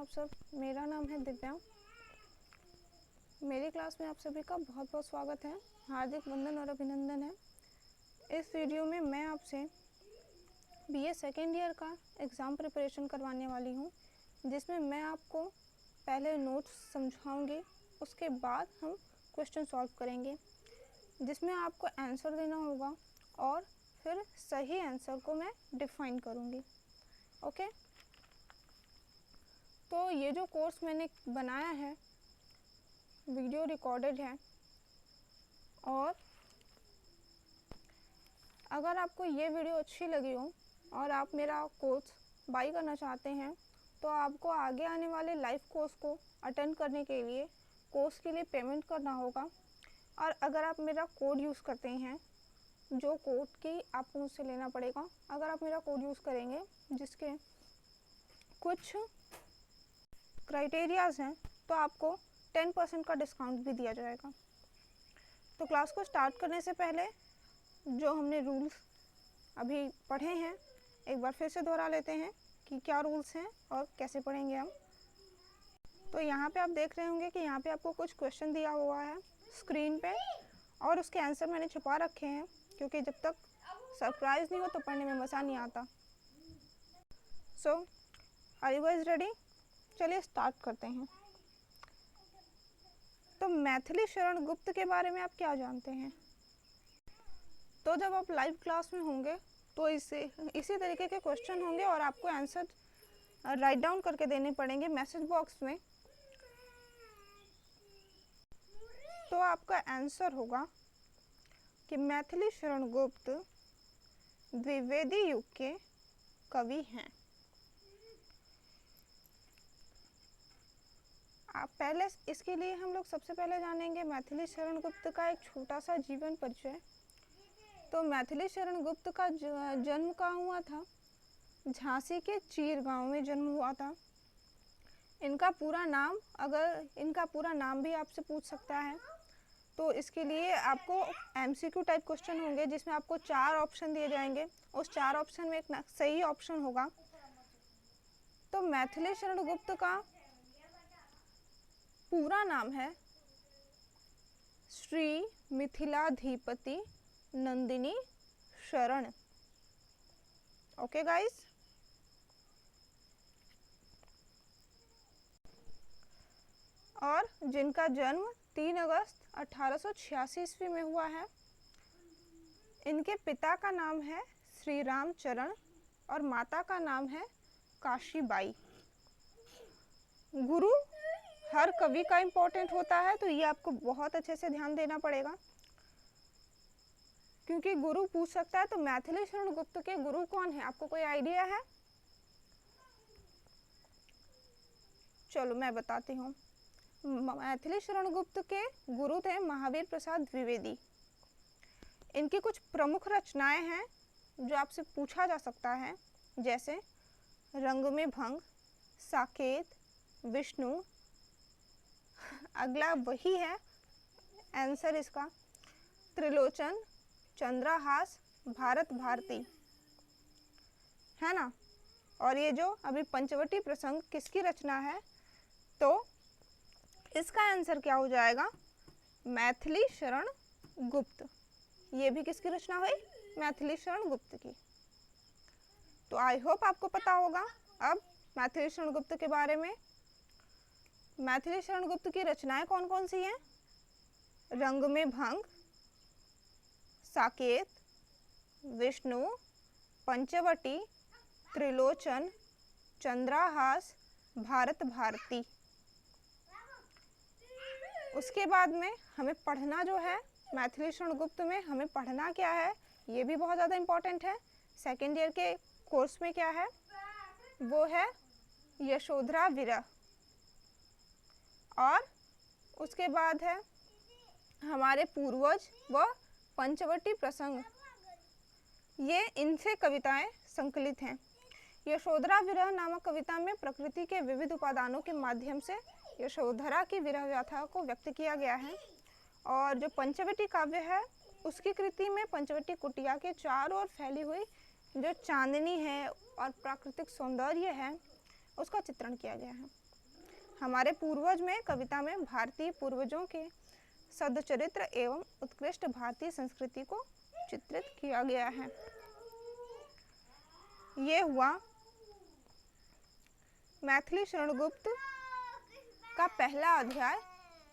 आप सब। मेरा नाम है दिव्या। मेरी क्लास में आप सभी का बहुत बहुत स्वागत है। हार्दिक वंदन और अभिनंदन है। इस वीडियो में मैं आपसे बीए सेकेंड ईयर का एग्ज़ाम प्रिपरेशन करवाने वाली हूँ, जिसमें मैं आपको पहले नोट्स समझाऊंगी, उसके बाद हम क्वेश्चन सॉल्व करेंगे, जिसमें आपको आंसर देना होगा और फिर सही आंसर को मैं डिफाइन करूँगी। ओके, तो ये जो कोर्स मैंने बनाया है वीडियो रिकॉर्डेड है, और अगर आपको ये वीडियो अच्छी लगी हो और आप मेरा कोर्स बाई करना चाहते हैं तो आपको आगे आने वाले लाइव कोर्स को अटेंड करने के लिए कोर्स के लिए पेमेंट करना होगा। और अगर आप मेरा कोड यूज़ करते हैं, जो कोड की आपको मुझसे लेना पड़ेगा, अगर आप मेरा कोड यूज़ करेंगे जिसके कुछ क्राइटेरियाज़ हैं, तो आपको 10% का डिस्काउंट भी दिया जाएगा। तो क्लास को स्टार्ट करने से पहले जो हमने रूल्स अभी पढ़े हैं, एक बार फिर से दोहरा लेते हैं कि क्या रूल्स हैं और कैसे पढ़ेंगे हम। तो यहाँ पे आप देख रहे होंगे कि यहाँ पे आपको कुछ क्वेश्चन दिया हुआ है स्क्रीन पे, और उसके आंसर मैंने छुपा रखे हैं, क्योंकि जब तक सरप्राइज़ नहीं हो तो पढ़ने में मज़ा नहीं आता। सो आर यू गाइस रेडी? चलिए स्टार्ट करते हैं। तो मैथिली शरण गुप्त के बारे में आप क्या जानते हैं? तो जब आप लाइव क्लास में होंगे तो इसी तरीके के क्वेश्चन होंगे और आपको आंसर राइट डाउन करके देने पड़ेंगे मैसेज बॉक्स में। तो आपका आंसर होगा कि मैथिली शरण गुप्त द्विवेदी युग के कवि हैं। आप पहले इसके लिए हम लोग सबसे पहले जानेंगे मैथिली शरण गुप्त का एक छोटा सा जीवन परिचय। तो मैथिली शरण गुप्त का जन्म कहाँ हुआ था? झांसी के चीर गांव में जन्म हुआ था। इनका पूरा नाम, अगर इनका पूरा नाम भी आपसे पूछ सकता है तो इसके लिए आपको एमसीक्यू टाइप क्वेश्चन होंगे, जिसमें आपको 4 ऑप्शन दिए जाएंगे। उस 4 ऑप्शन में एक सही ऑप्शन होगा। तो मैथिली शरण गुप्त का पूरा नाम है श्री मिथिलाधिपति नंदिनी शरण। ओके गाइस, और जिनका जन्म 3 अगस्त 1886 ईस्वी में हुआ है। इनके पिता का नाम है श्री राम चरण और माता का नाम है काशीबाई। गुरु हर कवि का इम्पोर्टेंट होता है, तो ये आपको बहुत अच्छे से ध्यान देना पड़ेगा, क्योंकि गुरु पूछ सकता है। तो मैथिली शरण गुप्त के गुरु कौन है? आपको कोई आइडिया है? चलो मैं बताती हूँ। मैथिली शरण गुप्त के गुरु थे महावीर प्रसाद द्विवेदी। इनकी कुछ प्रमुख रचनाएं हैं जो आपसे पूछा जा सकता है, जैसे रंग में भंग, साकेत, विष्णु। अगला वही है आंसर इसका, त्रिलोचन, चंद्रहास, भारत भारती, है ना। और ये जो अभी पंचवटी प्रसंग किसकी रचना है? तो इसका आंसर क्या हो जाएगा? मैथिली शरण गुप्त। ये भी किसकी रचना हुई? मैथिली शरण गुप्त की। तो आई होप आपको पता होगा अब मैथिली शरण गुप्त के बारे में। मैथिली शरण गुप्त की रचनाएं कौन कौन सी हैं? रंग में भंग, साकेत, विष्णु, पंचवटी, त्रिलोचन, चंद्रहास, भारत भारती। उसके बाद में हमें पढ़ना जो है मैथिली शरण गुप्त में, हमें पढ़ना क्या है ये भी बहुत ज़्यादा इम्पोर्टेंट है। सेकेंड ईयर के कोर्स में क्या है, वो है यशोधरा विरह। और उसके बाद है हमारे पूर्वज व पंचवटी प्रसंग। ये इनसे कविताएं संकलित हैं। यशोधरा विरह नामक कविता में प्रकृति के विविध उपादानों के माध्यम से यशोधरा की विरह व्यथा को व्यक्त किया गया है। और जो पंचवटी काव्य है, उसकी कृति में पंचवटी कुटिया के चारों ओर फैली हुई जो चांदनी है और प्राकृतिक सौंदर्य है, उसका चित्रण किया गया है। हमारे पूर्वज में कविता में भारतीय पूर्वजों के सद्चरित्र एवं उत्कृष्ट भारतीय संस्कृति को चित्रित किया गया है। ये हुआ मैथिली शरण गुप्त का पहला अध्याय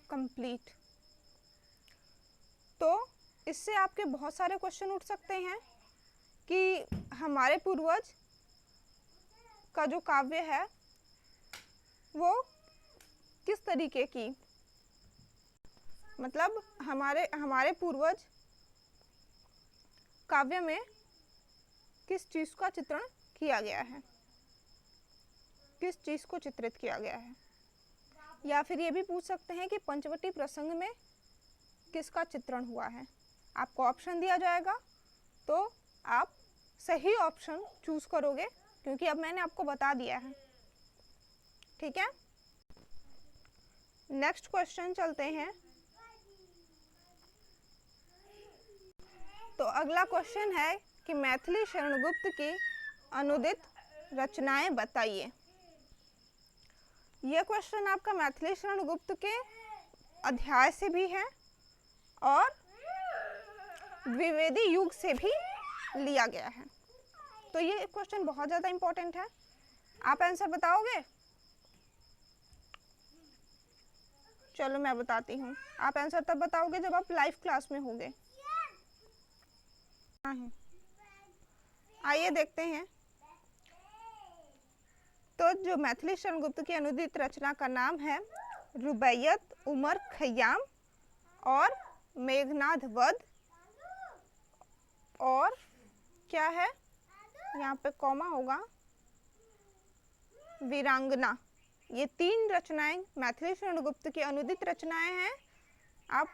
कंप्लीट। तो इससे आपके बहुत सारे क्वेश्चन उठ सकते हैं कि हमारे पूर्वज का जो काव्य है वो किस तरीके की, मतलब हमारे पूर्वज काव्य में किस चीज का चित्रण किया गया है, किस चीज को चित्रित किया गया है। या फिर ये भी पूछ सकते हैं कि पंचवटी प्रसंग में किसका चित्रण हुआ है। आपको ऑप्शन दिया जाएगा तो आप सही ऑप्शन चूज करोगे, क्योंकि अब मैंने आपको बता दिया है। ठीक है, नेक्स्ट क्वेश्चन चलते हैं। तो अगला क्वेश्चन है कि मैथिली शरण गुप्त की अनुदित रचनाएं बताइए। यह क्वेश्चन आपका मैथिली शरण गुप्त के अध्याय से भी है और द्विवेदी युग से भी लिया गया है। तो ये क्वेश्चन बहुत ज़्यादा इंपॉर्टेंट है। आप आंसर बताओगे? चलो मैं बताती हूँ। आप आंसर तब बताओगे जब आप लाइव क्लास में होंगे। आइए देखते हैं। तो जो मैथिली शरण गुप्त की अनुदित रचना का नाम है रुबैयत उमर खयाम और मेघनाद वध, और क्या है यहाँ पे कॉमा होगा, वीरांगना। ये 3 रचनाएं मैथिली शरण गुप्त की अनुदित रचनाएं हैं। आप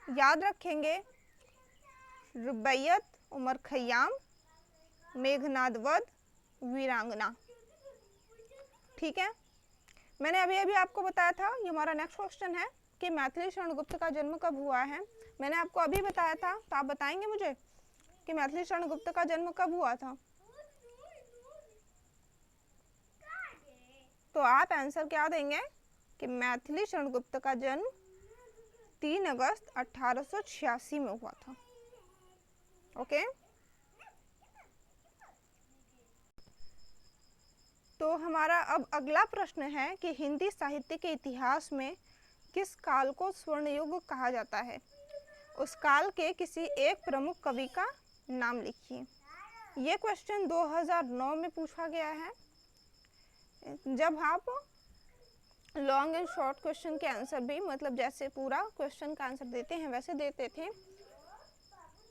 याद रखेंगे, रुबैयत उमर खयाम, मेघनाद वध, वीरांगना। ठीक है, मैंने अभी अभी आपको बताया था, ये हमारा नेक्स्ट क्वेश्चन है कि मैथिली शरण गुप्त का जन्म कब हुआ है। मैंने आपको अभी बताया था, तो आप बताएंगे मुझे कि मैथिली शरण गुप्त का जन्म कब हुआ था। तो आप आंसर क्या देंगे कि मैथिली शरण गुप्त का जन्म 3 अगस्त 1886 में हुआ था। ओके, तो हमारा अब अगला प्रश्न है कि हिंदी साहित्य के इतिहास में किस काल को स्वर्ण युग कहा जाता है। उस काल के किसी एक प्रमुख कवि का नाम लिखिए। ये क्वेश्चन 2009 में पूछा गया है। जब आप लॉन्ग एंड शॉर्ट क्वेश्चन के आंसर भी, मतलब जैसे पूरा क्वेश्चन का आंसर देते हैं वैसे देते थे,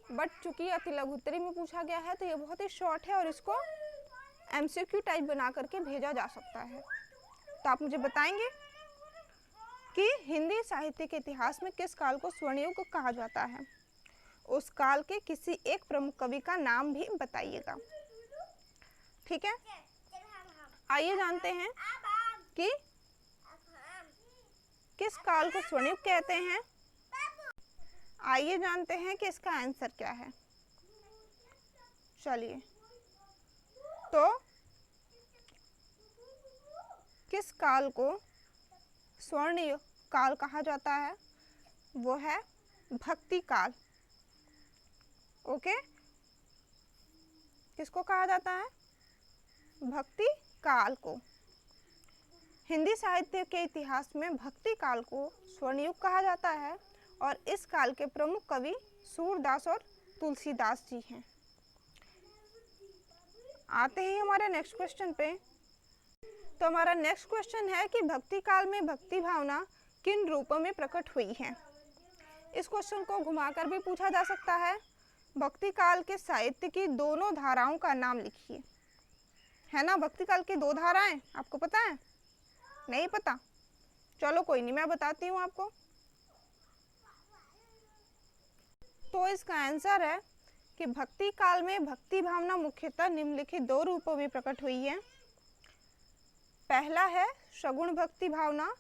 बट चूंकि अति लघुत्तरी में पूछा गया है तो ये बहुत ही शॉर्ट है और इसको एमसीक्यू टाइप बना करके भेजा जा सकता है। तो आप मुझे बताएंगे कि हिंदी साहित्य के इतिहास में किस काल को स्वर्ण युग कहा जाता है। उस काल के किसी एक प्रमुख कवि का नाम भी बताइएगा। ठीक है, आइए जानते हैं कि किस काल को स्वर्ण युग कहते हैं। आइए जानते हैं कि इसका आंसर क्या है। चलिए, तो किस काल को स्वर्ण युग काल कहा जाता है, वो है भक्ति काल। ओके, किसको कहा जाता है? भक्ति काल को। हिंदी साहित्य के इतिहास में भक्ति काल को स्वर्ण युग कहा जाता है और इस काल के प्रमुख कवि सूरदास और तुलसीदास जी हैं। आते हैं हमारे नेक्स्ट क्वेश्चन पे। तो हमारा नेक्स्ट क्वेश्चन है कि भक्ति काल में भक्ति भावना किन रूपों में प्रकट हुई है। इस क्वेश्चन को घुमाकर भी पूछा जा सकता है। भक्ति काल के साहित्य की दोनों धाराओं का नाम लिखिए। है ना, भक्ति काल की 2 धाराएं, आपको पता है? नहीं पता? चलो कोई नहीं, मैं बताती हूँ आपको। तो इसका आंसर है कि भक्ति काल में भक्ति भावना मुख्यतः निम्नलिखित 2 रूपों में प्रकट हुई है। पहला है सगुण भक्ति भावना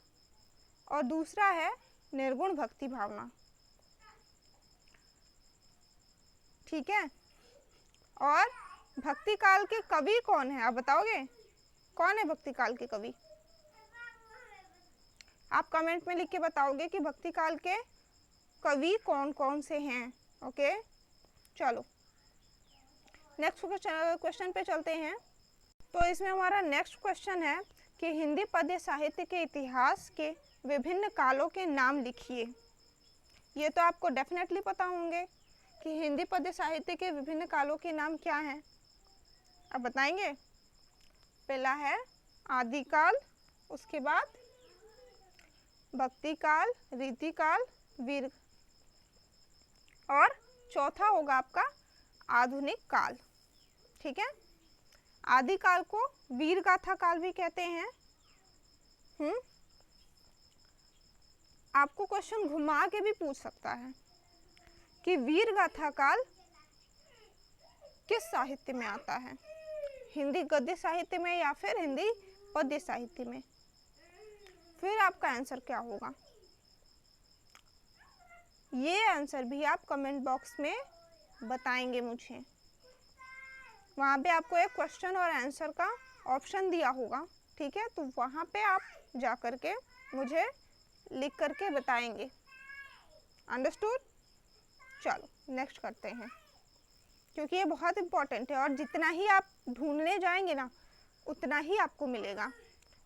और दूसरा है निर्गुण भक्ति भावना। ठीक है, और भक्ति काल के कवि कौन है, आप बताओगे? कौन है भक्ति काल के कवि? आप कमेंट में लिख के बताओगे कि भक्ति काल के कवि कौन कौन से हैं। ओके, चलो नेक्स्ट क्वेश्चन पे चलते हैं। तो इसमें हमारा नेक्स्ट क्वेश्चन है कि हिंदी पद्य साहित्य के इतिहास के विभिन्न कालों के नाम लिखिए। ये तो आपको डेफिनेटली पता होंगे कि हिंदी पद्य साहित्य के विभिन्न कालों के नाम क्या हैं। अब बताएंगे। पहला है आदिकाल, उसके बाद भक्ति काल, रीति काल, वीर, और चौथा होगा आपका आधुनिक काल। ठीक है, आदिकाल को वीर गाथा काल भी कहते हैं। आपको क्वेश्चन घुमा के भी पूछ सकता है कि वीर गाथा काल किस साहित्य में आता है, हिंदी गद्य साहित्य में या फिर हिंदी पद्य साहित्य में। फिर आपका आंसर क्या होगा, ये आंसर भी आप कमेंट बॉक्स में बताएंगे मुझे। वहाँ पे आपको एक क्वेश्चन और आंसर का ऑप्शन दिया होगा, ठीक है, तो वहाँ पे आप जा कर के मुझे लिख करके बताएंगे। अंडरस्टूड। चलो नेक्स्ट करते हैं, क्योंकि ये बहुत इम्पोर्टेंट है और जितना ही आप ढूंढने जाएंगे ना उतना ही आपको मिलेगा,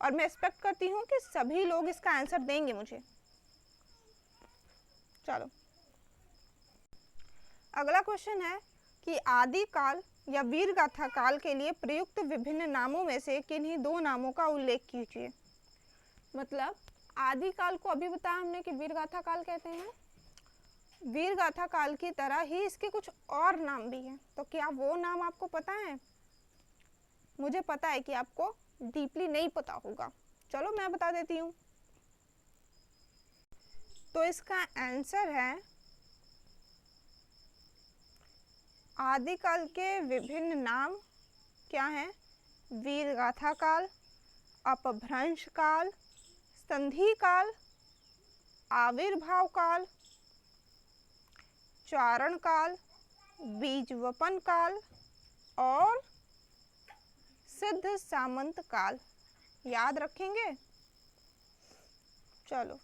और मैं एक्सपेक्ट करती हूँ कि सभी लोग इसका आंसर देंगे मुझे। चलो अगला क्वेश्चन है कि आदिकाल या वीर गाथा काल के लिए प्रयुक्त विभिन्न नामों में से किन्हीं दो नामों का उल्लेख कीजिए। मतलब आदिकाल को अभी बताया हमने कि वीर गाथा काल कहते हैं, वीर गाथा काल की तरह ही इसके कुछ और नाम भी हैं, तो क्या वो नाम आपको पता है? मुझे पता है कि आपको डीपली नहीं पता होगा, चलो मैं बता देती हूँ। तो इसका आंसर है आदिकाल के विभिन्न नाम क्या हैं? वीर गाथा काल, अपभ्रंश काल, संधि काल, आविर्भाव काल, चारण काल, बीजवपन काल और सिद्ध सामंत काल। याद रखेंगे? चलो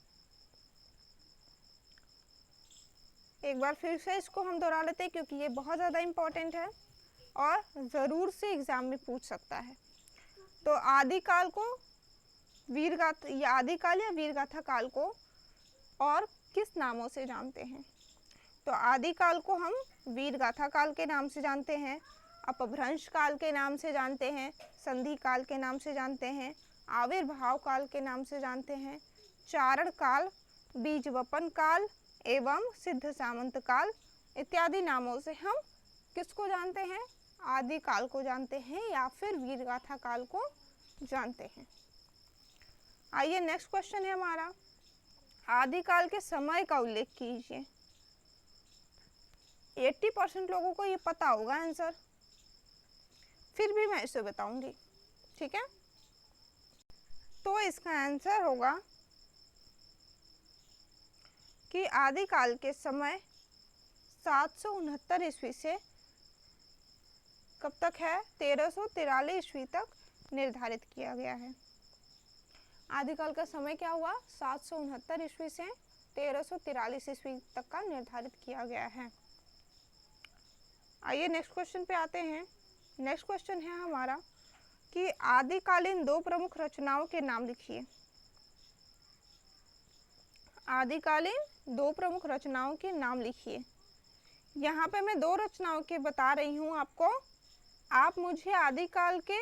एक बार फिर से इसको हम दोहरा लेते हैं, क्योंकि ये बहुत ज़्यादा इम्पोर्टेंट है और ज़रूर से एग्ज़ाम में पूछ सकता है। तो आदिकाल को वीरगाथा या आदिकाल या वीरगाथा काल को और किस नामों से जानते हैं? तो आदिकाल को हम वीरगाथा काल के नाम से जानते हैं, अपभ्रंश काल के नाम से जानते हैं, संधि काल के नाम से जानते हैं, आविर्भाव काल के नाम से जानते हैं, चारण काल, बीजवपन काल एवं सिद्ध सामंत काल इत्यादि नामों से हम किसको जानते हैं? आदिकाल को जानते हैं या फिर वीरगाथा काल को जानते हैं। आइए नेक्स्ट क्वेश्चन है हमारा, आदिकाल के समय का उल्लेख कीजिए। 80% लोगों को ये पता होगा आंसर, फिर भी मैं इसे बताऊंगी, ठीक है। तो इसका आंसर होगा कि आदिकाल के समय 769 ईस्वी से कब तक है? 1343 ईस्वी तक निर्धारित किया गया है। आदिकाल का समय क्या हुआ? 769 ईस्वी से 1343 ईस्वी तक का निर्धारित किया गया है। आइए नेक्स्ट क्वेश्चन पे आते हैं। नेक्स्ट क्वेश्चन है हमारा कि आदिकालीन दो प्रमुख रचनाओं के नाम लिखिए। आदिकालीन दो प्रमुख रचनाओं के नाम लिखिए। यहाँ पे मैं दो रचनाओं के बता रही हूँ आपको, आप मुझे आदिकाल के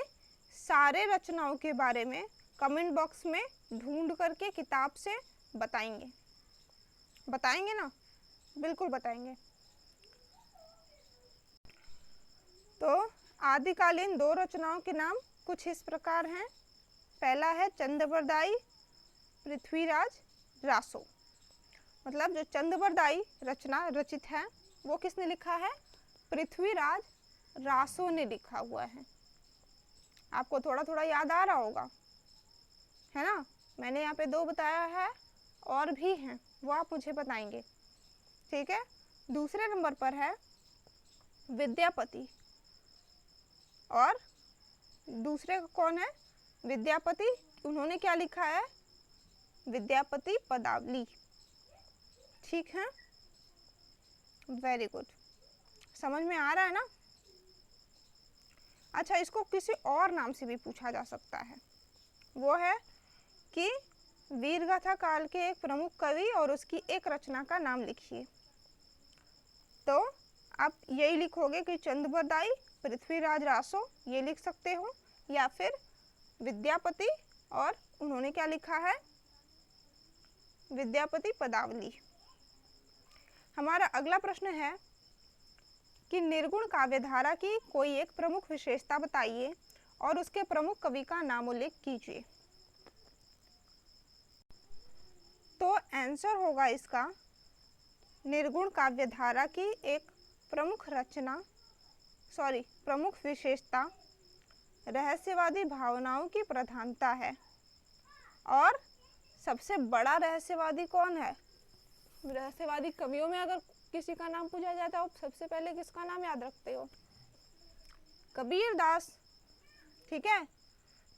सारे रचनाओं के बारे में कमेंट बॉक्स में ढूंढ करके किताब से बताएंगे। बताएंगे ना? बिल्कुल बताएंगे। तो आदिकालीन दो रचनाओं के नाम कुछ इस प्रकार हैं। पहला है चंद्रबरदाई पृथ्वीराज रासो। मतलब जो चंद्रबरदाई रचना रचित है वो किसने लिखा है? पृथ्वीराज रासो ने लिखा हुआ है। आपको थोड़ा थोड़ा याद आ रहा होगा, है ना? मैंने यहाँ पे दो बताया है, और भी हैं, वो आप मुझे बताएंगे, ठीक है। दूसरे नंबर पर है विद्यापति, और दूसरे कौन है? विद्यापति। उन्होंने क्या लिखा है? विद्यापति पदावली। ठीक है, वेरी गुड, समझ में आ रहा है ना। अच्छा, इसको किसी और नाम से भी पूछा जा सकता है, वो है कि वीरगाथा काल के एक प्रमुख कवि और उसकी एक रचना का नाम लिखिए। तो आप यही लिखोगे कि चंद्रबरदाई, पृथ्वीराज रासो, ये लिख सकते हो, या फिर विद्यापति और उन्होंने क्या लिखा है, विद्यापति पदावली। हमारा अगला प्रश्न है कि निर्गुण काव्यधारा की कोई एक प्रमुख विशेषता बताइए और उसके प्रमुख कवि का नाम उल्लेख कीजिए। तो आंसर होगा इसका, निर्गुण काव्यधारा की एक प्रमुख विशेषता रहस्यवादी भावनाओं की प्रधानता है। और सबसे बड़ा रहस्यवादी कौन है? रहस्यवादी कवियों में अगर किसी का नाम पूछा जाता है तो सबसे पहले किसका नाम याद रखते हो? कबीरदास। ठीक है,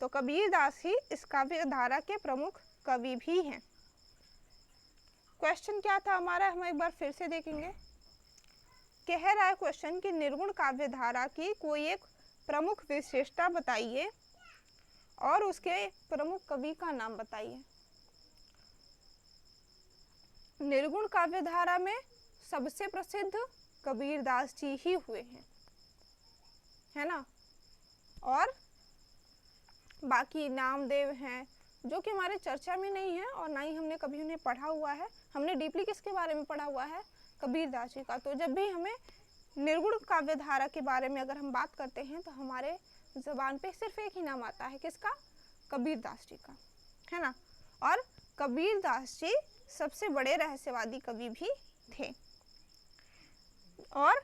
तो कबीरदास ही इस काव्य धारा के प्रमुख कवि भी हैं। क्वेश्चन क्या था हमारा, हम एक बार फिर से देखेंगे। कह रहा है क्वेश्चन कि निर्गुण काव्य धारा की कोई एक प्रमुख विशेषता बताइए और उसके प्रमुख कवि का नाम बताइए। निर्गुण काव्य धारा में सबसे प्रसिद्ध कबीरदास जी ही हुए हैं, है ना। और बाकी नामदेव हैं जो कि हमारे चर्चा में नहीं है और ना ही हमने कभी उन्हें पढ़ा हुआ है। हमने डीपली किसके बारे में पढ़ा हुआ है? कबीरदास जी का। तो जब भी हमें निर्गुण काव्य धारा के बारे में अगर हम बात करते हैं तो हमारे जबान पे सिर्फ एक ही नाम आता है, किसका? कबीरदास जी का, है ना। और कबीरदास जी सबसे बड़े रहस्यवादी कवि भी थे। और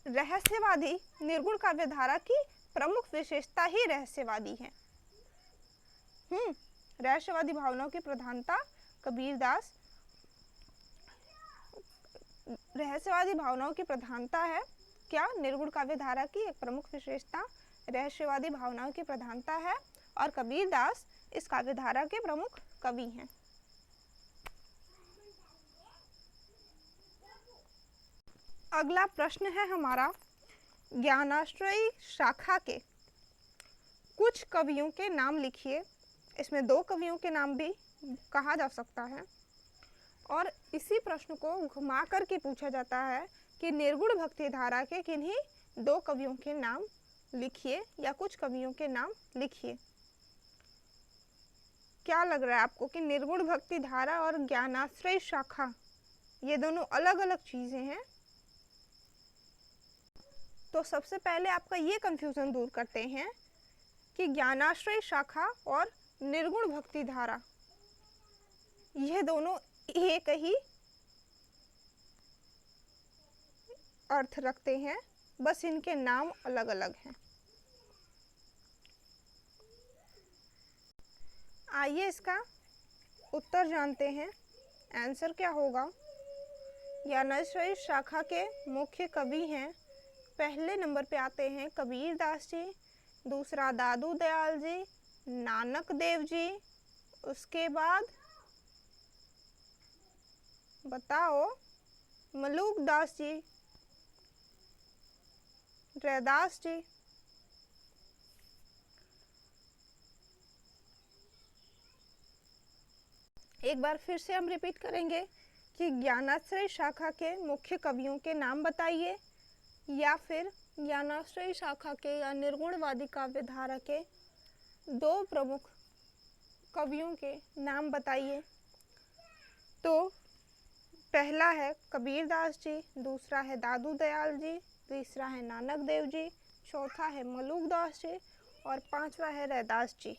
रहस्यवादी निर्गुण काव्य धारा की प्रमुख विशेषता ही रहस्यवादी है। रहस्यवादी भावनाओं की प्रधानता कबीरदास, रहस्यवादी भावनाओं की प्रधानता है क्या? निर्गुण काव्य धारा की एक प्रमुख विशेषता रहस्यवादी भावनाओं की प्रधानता है और कबीरदास इस काव्य धारा के प्रमुख कवि हैं। अगला प्रश्न है हमारा, ज्ञानाश्रयी शाखा के कुछ कवियों के नाम लिखिए। इसमें 2 कवियों के नाम भी कहा जा सकता है और इसी प्रश्न को घुमा करके पूछा जाता है कि निर्गुण भक्ति धारा के किन्हीं 2 कवियों के नाम लिखिए या कुछ कवियों के नाम लिखिए। क्या लग रहा है आपको कि निर्गुण भक्ति धारा और ज्ञानाश्रय शाखा ये दोनों अलग अलग चीजें हैं? तो सबसे पहले आपका ये कंफ्यूजन दूर करते हैं कि ज्ञानाश्रय शाखा और निर्गुण भक्ति धारा ये दोनों एक ही अर्थ रखते हैं, बस इनके नाम अलग अलग हैं। आइए इसका उत्तर जानते हैं। आंसर क्या होगा? ज्ञानाश्रय शाखा के मुख्य कवि हैं, पहले नंबर पे आते हैं कबीरदास जी, दूसरा दादू दयाल जी, नानक देव जी, उसके बाद बताओ मलूक दास जी, रैदास जी। एक बार फिर से हम रिपीट करेंगे कि ज्ञानाश्रय शाखा के मुख्य कवियों के नाम बताइए या फिर ज्ञानाश्रय शाखा के या निर्गुणवादी काव्य धारा के 2 प्रमुख कवियों के नाम बताइए। तो पहला है कबीरदास जी, दूसरा है दादू दयाल जी, तीसरा है नानक देव जी, चौथा है मलूक दास जी और 5वां है रैदास जी।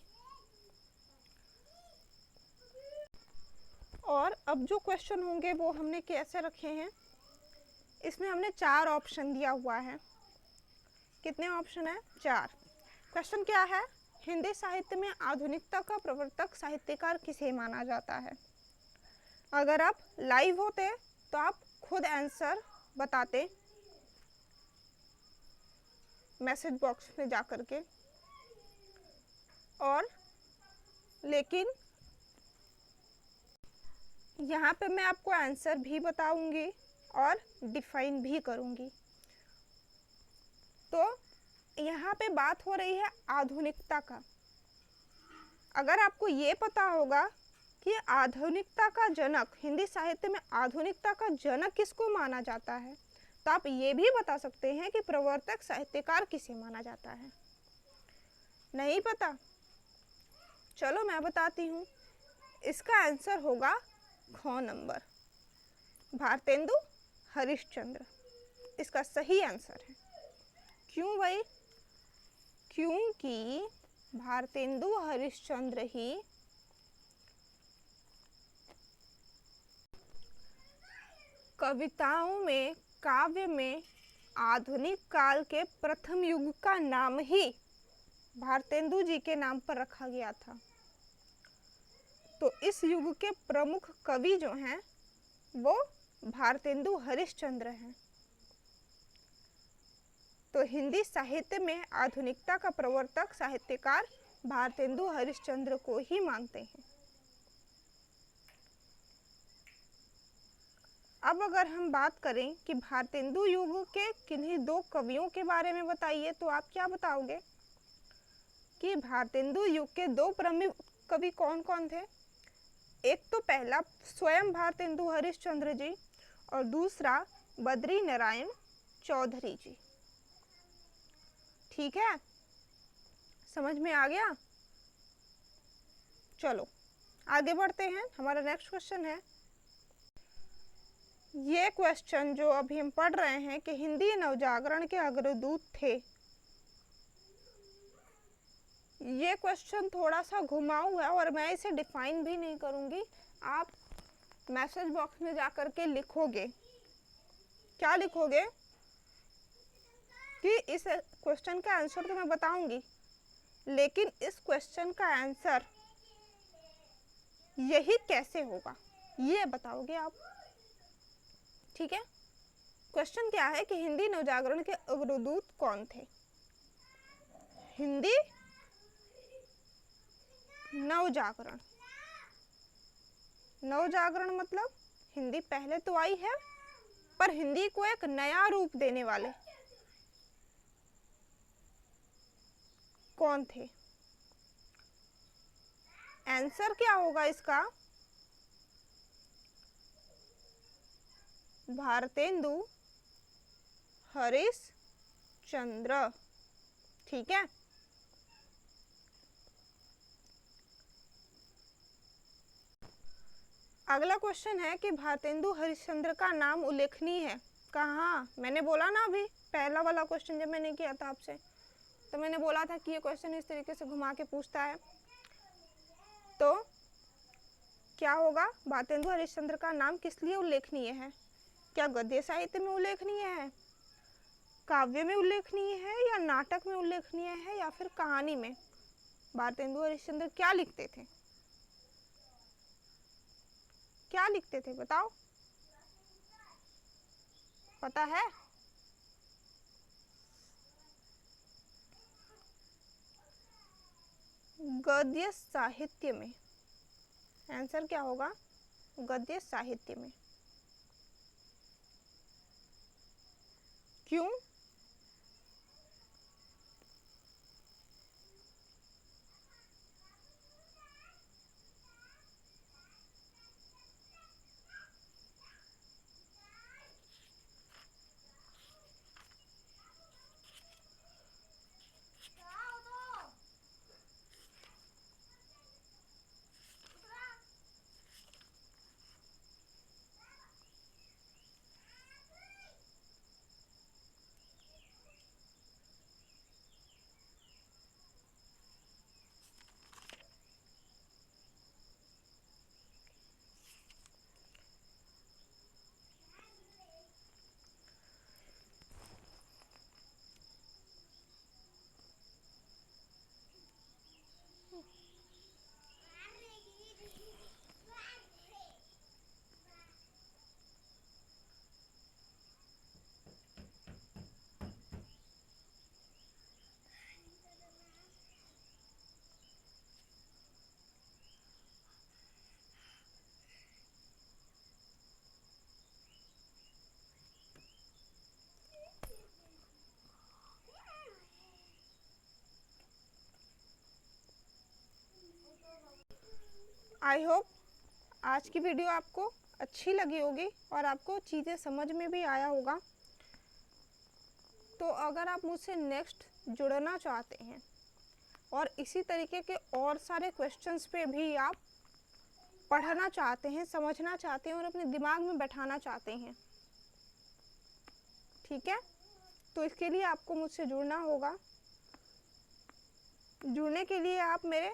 और अब जो क्वेश्चन होंगे वो हमने कैसे रखे हैं, इसमें हमने 4 ऑप्शन दिया हुआ है। कितने ऑप्शन है? 4। क्वेश्चन क्या है? हिंदी साहित्य में आधुनिकता का प्रवर्तक साहित्यकार किसे माना जाता है? अगर आप लाइव होते तो आप खुद आंसर बताते मैसेज बॉक्स में जा कर के, और लेकिन यहाँ पे मैं आपको आंसर भी बताऊंगी और डिफाइन भी करूंगी। तो यहाँ पे बात हो रही है आधुनिकता का। अगर आपको ये पता होगा कि आधुनिकता का जनक, हिंदी साहित्य में आधुनिकता का जनक किसको माना जाता है, तो आप ये भी बता सकते हैं कि प्रवर्तक साहित्यकार किसे माना जाता है। नहीं पता? चलो मैं बताती हूँ। इसका आंसर होगा ख नंबर, भारतेंदु हरिश्चंद्र। इसका सही आंसर है। क्यों भाई? क्योंकि भारतेंदु हरिश्चंद्र ही कविताओं में, काव्य में आधुनिक काल के प्रथम युग का नाम ही भारतेंदु जी के नाम पर रखा गया था। तो इस युग के प्रमुख कवि जो हैं वो भारतेंदु हरिश्चंद्र हैं। तो हिंदी साहित्य में आधुनिकता का प्रवर्तक साहित्यकार भारतेंदु हरिश्चंद्र को ही मानते हैं। अब अगर हम बात करें कि भारतेंदु युग के किन्हीं दो कवियों के बारे में बताइए, तो आप क्या बताओगे कि भारतेंदु युग के दो प्रमुख कवि कौन कौन थे? एक तो पहला स्वयं भारतेंदु हरिश्चंद्र जी और दूसरा बद्री नारायण चौधरी जी। ठीक है, समझ में आ गया? चलो आगे बढ़ते हैं। हमारा नेक्स्ट क्वेश्चन है, ये क्वेश्चन जो अभी हम पढ़ रहे हैं कि हिंदी नवजागरण के अग्रदूत थे, ये क्वेश्चन थोड़ा सा घुमाऊ है और मैं इसे डिफाइन भी नहीं करूंगी। आप मैसेज बॉक्स में जाकर के लिखोगे, क्या लिखोगे कि इस क्वेश्चन का आंसर तो मैं बताऊंगी, लेकिन इस क्वेश्चन का आंसर यही कैसे होगा ये बताओगे आप। ठीक है, क्वेश्चन क्या है कि हिंदी नवजागरण के अग्रदूत कौन थे? हिंदी नवजागरण, नवजागरण मतलब हिंदी पहले तो आई है पर हिंदी को एक नया रूप देने वाले कौन थे? आंसर क्या होगा इसका? भारतेंदु हरिश्चंद्र। ठीक है, अगला क्वेश्चन है कि भारतेंदु हरिश्चंद्र का नाम उल्लेखनीय है कहाँ? मैंने बोला ना अभी पहला वाला क्वेश्चन जब मैंने किया था आपसे, तो मैंने बोला था कि ये क्वेश्चन इस तरीके से घुमा के पूछता है। तो क्या होगा? भारतेंदु हरिश्चंद्र का नाम किस लिए उल्लेखनीय है? क्या गद्य साहित्य में उल्लेखनीय है, काव्य में उल्लेखनीय है, या नाटक में उल्लेखनीय है, या फिर कहानी में? भारतेंदु हरिश्चंद्र क्या लिखते थे? क्या लिखते थे बताओ, पता है? गद्य साहित्य में। आंसर क्या होगा? गद्य साहित्य में। क्यों? आई होप आज की वीडियो आपको अच्छी लगी होगी और आपको चीज़ें समझ में भी आया होगा। तो अगर आप मुझसे नेक्स्ट जुड़ना चाहते हैं और इसी तरीके के और सारे क्वेश्चंस पे भी आप पढ़ना चाहते हैं, समझना चाहते हैं और अपने दिमाग में बैठाना चाहते हैं, ठीक है, तो इसके लिए आपको मुझसे जुड़ना होगा। जुड़ने के लिए आप मेरे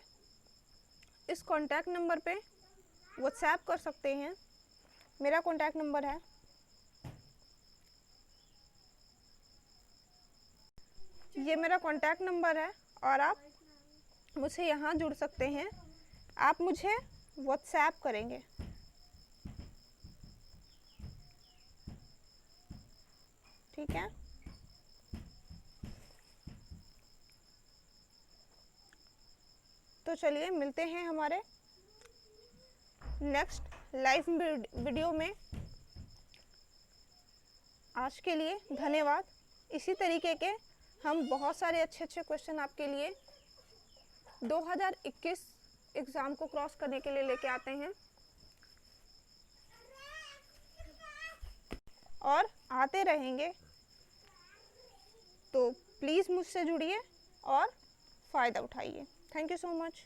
इस कॉन्टैक्ट नंबर पे व्हाट्सएप कर सकते हैं। मेरा कॉन्टैक्ट नंबर है, ये मेरा कॉन्टैक्ट नंबर है और आप मुझसे यहाँ जुड़ सकते हैं। आप मुझे व्हाट्सएप करेंगे, ठीक है। तो चलिए मिलते हैं हमारे नेक्स्ट लाइव वीडियो में। आज के लिए धन्यवाद। इसी तरीके के हम बहुत सारे अच्छे अच्छे क्वेश्चन आपके लिए 2021 एग्ज़ाम को क्रॉस करने के लिए लेके आते हैं और आते रहेंगे। तो प्लीज़ मुझसे जुड़िए और फ़ायदा उठाइए। Thank you so much.